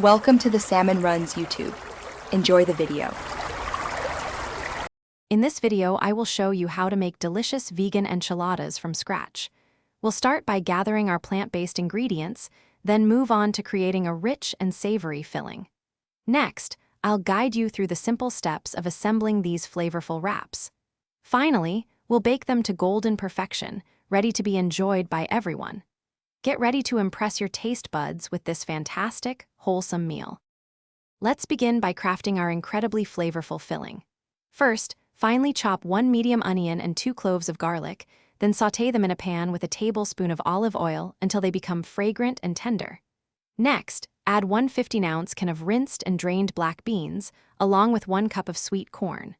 Welcome to the Salmon Runs YouTube. Enjoy the video. In this video, I will show you how to make delicious vegan enchiladas from scratch. We'll start by gathering our plant-based ingredients, then move on to creating a rich and savory filling. Next, I'll guide you through the simple steps of assembling these flavorful wraps. Finally, we'll bake them to golden perfection, ready to be enjoyed by everyone. Get ready to impress your taste buds with this fantastic, wholesome meal. Let's begin by crafting our incredibly flavorful filling. First, finely chop 1 medium onion and 2 cloves of garlic, then sauté them in a pan with a tablespoon of olive oil until they become fragrant and tender. Next, add 1 15-ounce can of rinsed and drained black beans, along with 1 cup of sweet corn.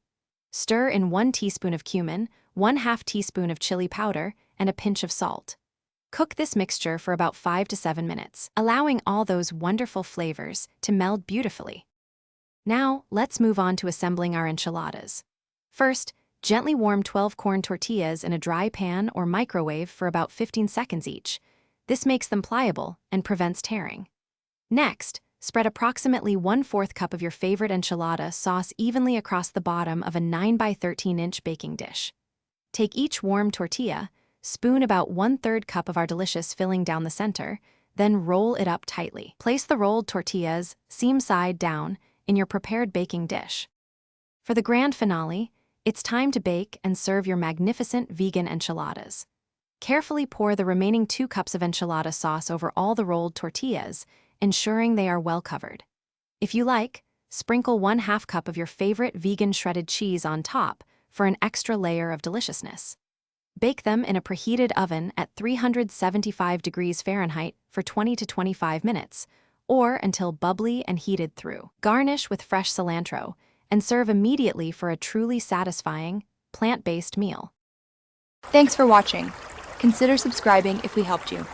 Stir in 1 teaspoon of cumin, 1/2 teaspoon of chili powder, and a pinch of salt. Cook this mixture for about 5 to 7 minutes, allowing all those wonderful flavors to meld beautifully. Now, let's move on to assembling our enchiladas. First, gently warm 12 corn tortillas in a dry pan or microwave for about 15 seconds each. This makes them pliable and prevents tearing. Next, spread approximately 1/4 cup of your favorite enchilada sauce evenly across the bottom of a 9 by 13-inch baking dish. Take each warm tortilla, spoon about 1/3 cup of our delicious filling down the center, then roll it up tightly. Place the rolled tortillas, seam side down, in your prepared baking dish. For the grand finale, it's time to bake and serve your magnificent vegan enchiladas. Carefully pour the remaining 2 cups of enchilada sauce over all the rolled tortillas, ensuring they are well covered. If you like, sprinkle 1/2 cup of your favorite vegan shredded cheese on top for an extra layer of deliciousness. Bake them in a preheated oven at 375 degrees Fahrenheit for 20 to 25 minutes, or until bubbly and heated through. Garnish with fresh cilantro, and serve immediately for a truly satisfying, plant-based meal. Thanks for watching. Consider subscribing if we helped you.